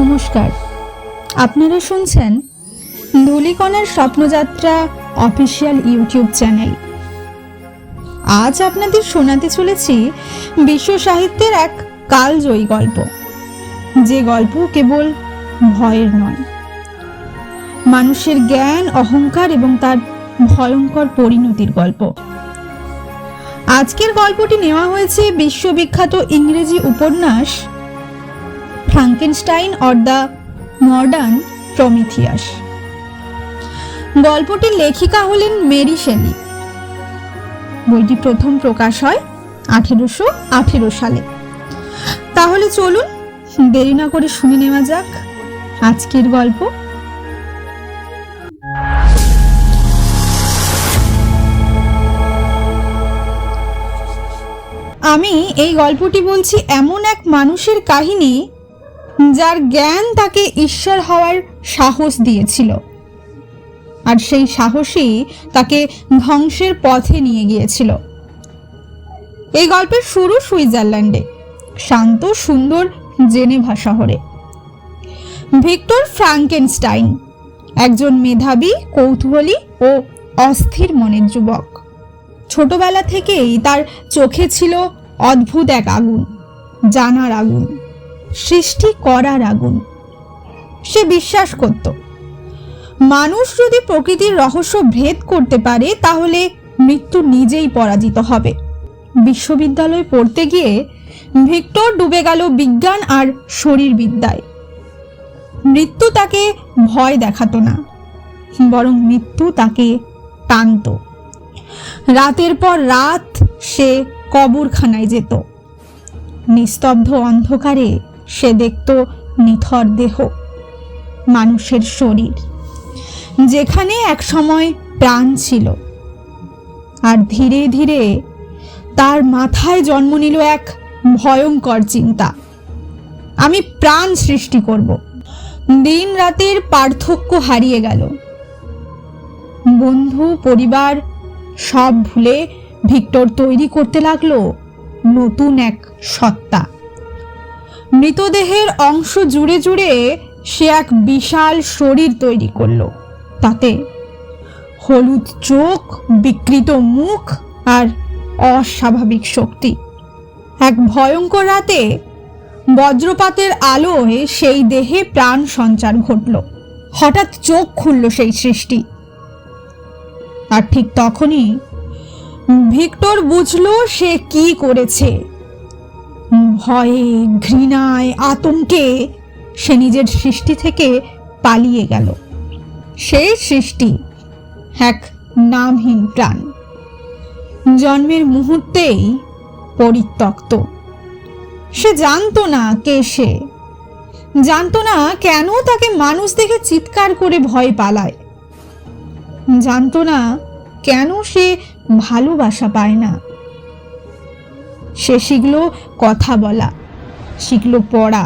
নমস্কার, আপনারা শুনছেন ধূলিকণার স্বপ্নযাত্রা অফিসিয়াল ইউটিউব চ্যানেল। আজ আপনাদের শোনাতে চলেছি বিশ্ব সাহিত্যের এক কালজয়ী গল্প, যে গল্প কেবল ভয়ের নয়, মানুষের জ্ঞান, অহংকার এবং তার ভয়ঙ্কর পরিণতির গল্প। আজকের গল্পটি নেওয়া হয়েছে বিশ্ববিখ্যাত ইংরেজি উপন্যাস ফ্রাঙ্কেনস্টাইন অর দ্য মডার্ন প্রমিথিয়াস। গল্পটির লেখিকা হলেন মেরি শেলি। বইটি প্রথম প্রকাশ হয় 1818 সালে। তাহলে চলুন দেরি না করে শুনে নেওয়া যাক আজকের গল্প। আমি এই গল্পটি বলছি এমন এক মানুষের কাহিনী যার জ্ঞান তাকে ঈশ্বর হওয়ার সাহস দিয়েছিল, আর সেই সাহসই তাকে ধ্বংসের পথে নিয়ে গিয়েছিল। এই গল্পের শুরু সুইজারল্যান্ডে, শান্ত সুন্দর জেনেভা শহরে। ভিক্টর ফ্রাঙ্কেনস্টাইন একজন মেধাবী, কৌতূহলী ও অস্থির মনের যুবক। ছোটবেলা থেকেই তার চোখে ছিল অদ্ভুত এক আগুন, জানার আগুন, সৃষ্টি করার আগুন। সে বিশ্বাস করত, মানুষ যদি প্রকৃতির রহস্য ভেদ করতে পারে তাহলে মৃত্যু নিজেই পরাজিত হবে। বিশ্ববিদ্যালয়ে পড়তে গিয়ে ভিক্টর ডুবে গেল বিজ্ঞান আর শরীরবিদ্যায়। মৃত্যু তাকে ভয় দেখাতো না, বরং মৃত্যু তাকে টানত। রাতের পর রাত সে কবরখানায় যেত। নিস্তব্ধ অন্ধকারে সে দেখত নিথর দেহ, মানুষের শরীর, যেখানে এক সময় প্রাণ ছিল। আর ধীরে ধীরে তার মাথায় জন্ম নিল এক ভয়ঙ্কর চিন্তা, আমি প্রাণ সৃষ্টি করব। দিন রাতের পার্থক্য হারিয়ে গেল। বন্ধু, পরিবার সব ভুলে ভিক্টর তৈরি করতে লাগলো নতুন এক সত্তা। মৃতদেহের অংশ জুড়ে জুড়ে সে এক বিশাল শরীর তৈরি করলো। তাতে হলুদ চোখ, বিকৃত মুখ আর অস্বাভাবিক শক্তি। এক ভয়ঙ্কর রাতে বজ্রপাতের আলোয় সেই দেহে প্রাণ সঞ্চার ঘটল। হঠাৎ চোখ খুলল সেই সৃষ্টি। আর ঠিক তখনই ভিক্টর বুঝল সে কি করেছে। ভয়ে, ঘৃণায়, আতঙ্কে সে নিজের সৃষ্টি থেকে পালিয়ে গেল। সেই সৃষ্টি এক নামহীন প্রাণ, জন্মের মুহূর্তেই পরিত্যক্ত। সে জানতো না কে সে, জানতো না কেন তাকে মানুষ দেখে চিৎকার করে ভয় পালায়, জানতো না কেন সে ভালোবাসা পায় না। সে শিখল কথা বলা, শিখল পড়া,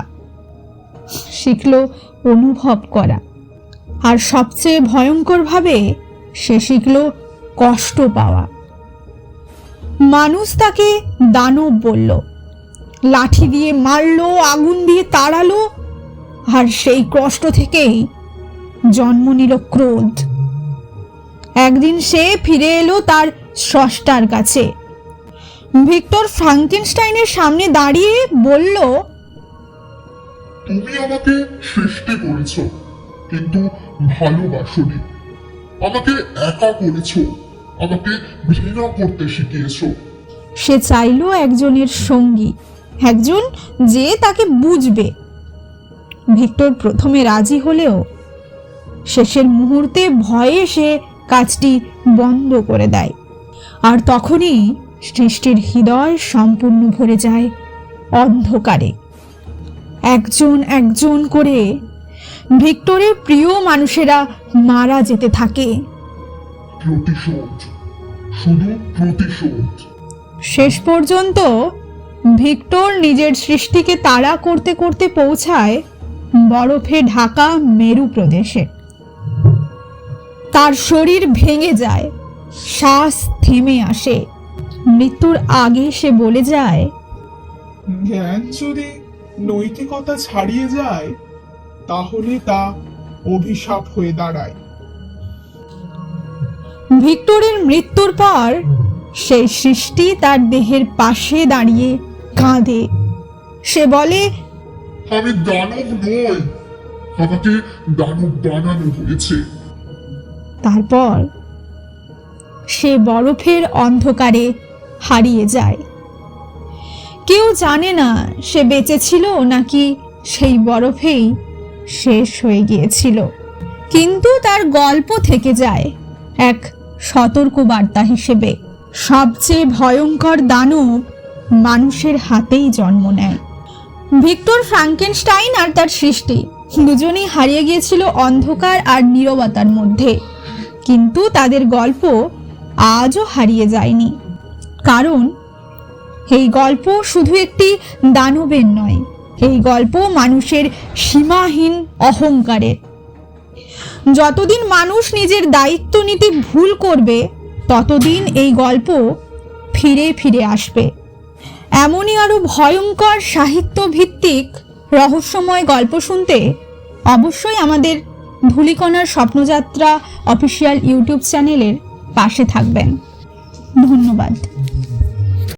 শিখল অনুভব করা, আর সবচেয়ে ভয়ঙ্করভাবে সে শিখল কষ্ট পাওয়া। মানুষ তাকে দানব বলল, লাঠি দিয়ে মারলো, আগুন দিয়ে তাড়ালো, আর সেই কষ্ট থেকেই জন্ম নিল ক্রোধ। একদিন সে ফিরে এলো তার স্রষ্টার কাছে। ভিক্টর ফ্রাঙ্কেনস্টাইনের সামনে দাঁড়িয়ে বলল, তুমি আমাকে সৃষ্টি করেছো, কিন্তু ভালোবাসোনি। আমাকে একা করেছো, আমাকে ঘৃণা করতে শিখিয়েছো। সে চাইল একজনের সঙ্গী, একজন যে তাকে বুঝবে। ভিক্টর প্রথমে রাজি হলেও শেষের মুহূর্তে ভয়ে সে কাজটি বন্ধ করে দেয়। আর তখনই সৃষ্টির হৃদয় সম্পূর্ণ ভরে যায় অন্ধকারে। একজন একজন করে ভিক্টরের প্রিয় মানুষেরা মারা যেতে থাকে। প্রতিশোধ, শুধু প্রতিশোধ। শেষ পর্যন্ত ভিক্টর নিজের সৃষ্টিকে তাড়া করতে করতে পৌঁছায় বরফে ঢাকা মেরু প্রদেশে। তার শরীর ভেঙে যায়, শ্বাস থেমে আসে। মৃত্যুর আগে সে বলে যায়, জ্ঞান যদি নৈতিকতা ছাড়িয়ে যায় তাহলে তা অভিশাপ হয়ে দাঁড়ায়। ভিক্টরের মৃত্যুর পর সেই সৃষ্টি তার দেহের পাশে দাঁড়িয়ে কাঁদে। সে বলে, আমি দানব নই, আমাকে দানব বানানো হয়েছে। তারপর সে বরফের অন্ধকারে হারিয়ে যায়। কেউ জানে না সে বেঁচে ছিল নাকি সেই বরফেই শেষ হয়ে গিয়েছিল, কিন্তু তার গল্প থেকে যায় এক সতর্ক বার্তা হিসেবে। সবচেয়ে ভয়ঙ্কর দানব মানুষের হাতেই জন্ম নেয়। ভিক্টর ফ্রাঙ্কেনস্টাইন আর তার সৃষ্টি দুজনেই হারিয়ে গিয়েছিল অন্ধকার আর নীরবতার মধ্যে, কিন্তু তাদের গল্প আজও হারিয়ে যায়নি। কারণ এই গল্প শুধু একটি দানবের নয়, এই গল্প মানুষের সীমাহীন অহংকারের। যতদিন মানুষ নিজের দায়িত্ব নিতে ভুল করবে, ততদিন এই গল্প ফিরে ফিরে আসবে। এমনই আরো ভয়ঙ্কর সাহিত্য ভিত্তিক রহস্যময় গল্প শুনতে অবশ্যই আমাদের ধূলিকণার স্বপ্নযাত্রা অফিসিয়াল ইউটিউব চ্যানেলের পাশে থাকবেন। ধন্যবাদ।